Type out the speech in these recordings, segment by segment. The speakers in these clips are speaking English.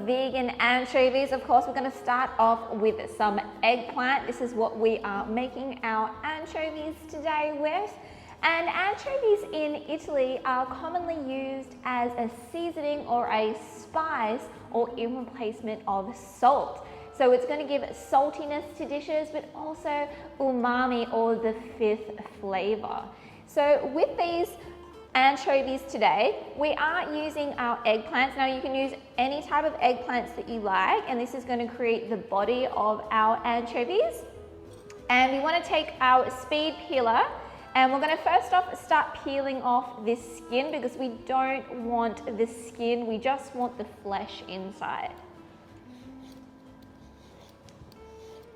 vegan anchovies. Of course, we're going to start off with some eggplant. This is what we are making our anchovies today with. And anchovies in Italy are commonly used as a seasoning or a spice or in replacement of salt. So it's going to give saltiness to dishes, but also umami, or the fifth flavor. So with these anchovies today, we are using our eggplants. Now you can use any type of eggplants that you like, and this is going to create the body of our anchovies. And we want to take our speed peeler, and we're going to first off start peeling off this skin, because we don't want the skin, we just want the flesh inside.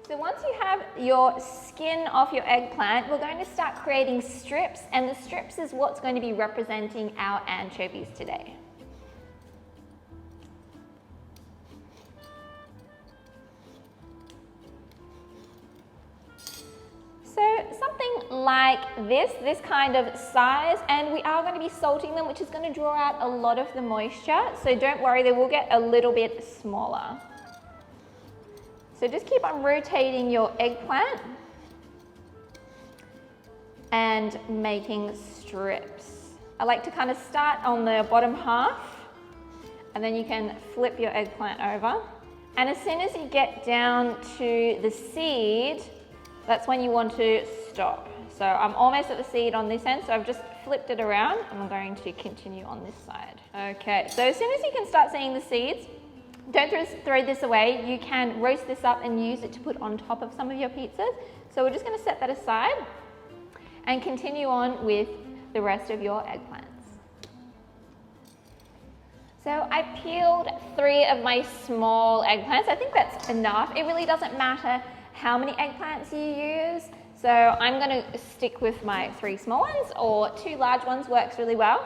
So once you have your skin off your eggplant, we're going to start creating strips, and the strips is what's going to be representing our anchovies today. So something like this kind of size, and we are going to be salting them, which is going to draw out a lot of the moisture. So don't worry, they will get a little bit smaller. So just keep on rotating your eggplant and making strips. I like to kind of start on the bottom half, and then you can flip your eggplant over. And as soon as you get down to the seed, that's when you want to stop. So I'm almost at the seed on this end, so I've just flipped it around, and I'm going to continue on this side. Okay, so as soon as you can start seeing the seeds, don't throw this away. You can roast this up and use it to put on top of some of your pizzas. So we're just going to set that aside and continue on with the rest of your eggplants. So I peeled 3 of my small eggplants. I think that's enough. It really doesn't matter how many eggplants you use. So I'm going to stick with my 3 small ones, or 2 large ones works really well.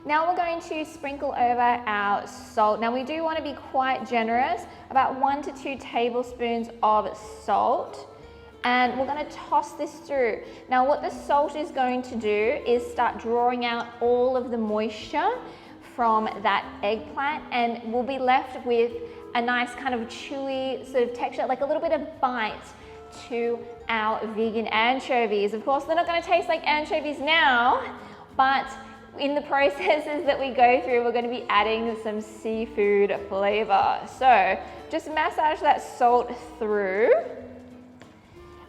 Now we're going to sprinkle over our salt. Now we do want to be quite generous, about 1 to 2 tablespoons of salt. And we're going to toss this through. Now what the salt is going to do is start drawing out all of the moisture from that eggplant, and we'll be left with a nice kind of chewy sort of texture, like a little bit of bite to our vegan anchovies. Of course, they're not going to taste like anchovies now, but in the processes that we go through, we're going to be adding some seafood flavor. So just massage that salt through.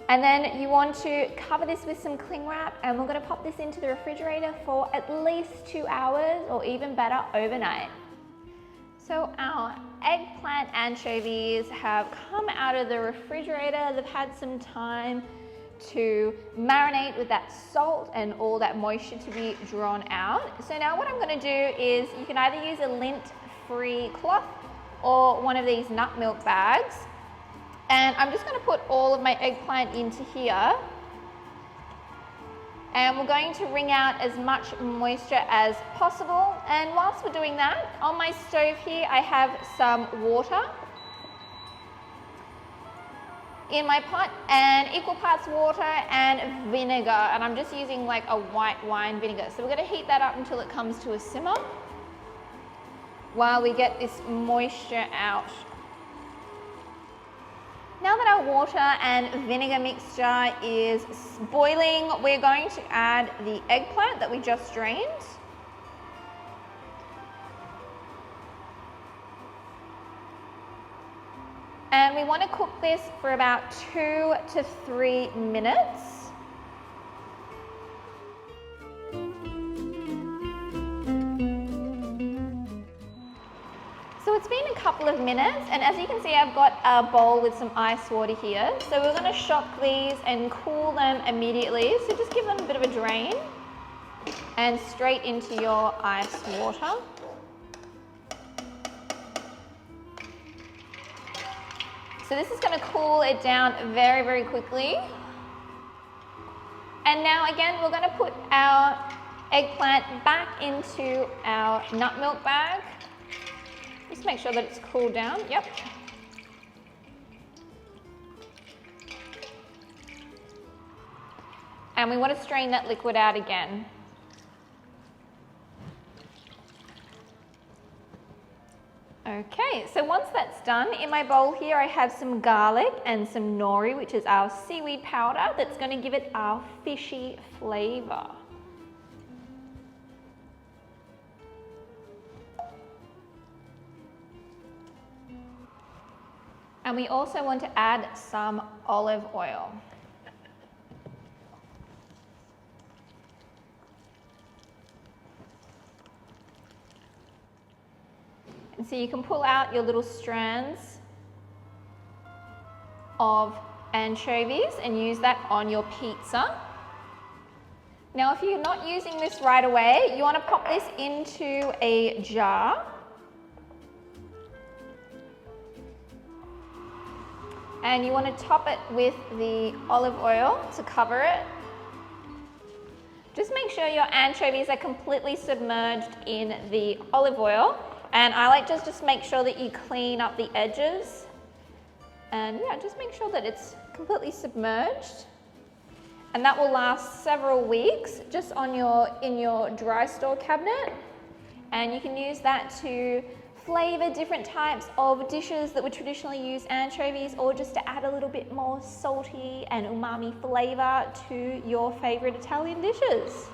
And then you want to cover this with some cling wrap, and we're going to pop this into the refrigerator for at least 2 hours, or even better, overnight. So our eggplant anchovies have come out of the refrigerator. They've had some time to marinate with that salt and all that moisture to be drawn out. So now what I'm going to do is, you can either use a lint-free cloth or one of these nut milk bags. And I'm just going to put all of my eggplant into here. And we're going to wring out as much moisture as possible. And whilst we're doing that, on my stove here, I have some water in my pot, and equal parts water and vinegar, and I'm just using like a white wine vinegar. So we're going to heat that up until it comes to a simmer while we get this moisture out. Now that our water and vinegar mixture is boiling, we're going to add the eggplant that we just drained. And we want to cook this for about 2 to 3 minutes. So it's been a couple of minutes, and as you can see, I've got a bowl with some ice water here. So we're going to shock these and cool them immediately. So just give them a bit of a drain and straight into your ice water. So this is going to cool it down very, very quickly. And now again, we're going to put our eggplant back into our nut milk bag. Just make sure that it's cooled down. Yep. And we want to strain that liquid out again. Okay, so once that's done, in my bowl here I have some garlic and some nori, which is our seaweed powder that's going to give it our fishy flavour. And we also want to add some olive oil. And so you can pull out your little strands of anchovies and use that on your pizza. Now, if you're not using this right away, you want to pop this into a jar. And you want to top it with the olive oil to cover it. Just make sure your anchovies are completely submerged in the olive oil. And I like to just make sure that you clean up the edges. And yeah, just make sure that it's completely submerged. And that will last several weeks just in your dry store cabinet. And you can use that to flavor different types of dishes that would traditionally use anchovies, or just to add a little bit more salty and umami flavor to your favorite Italian dishes.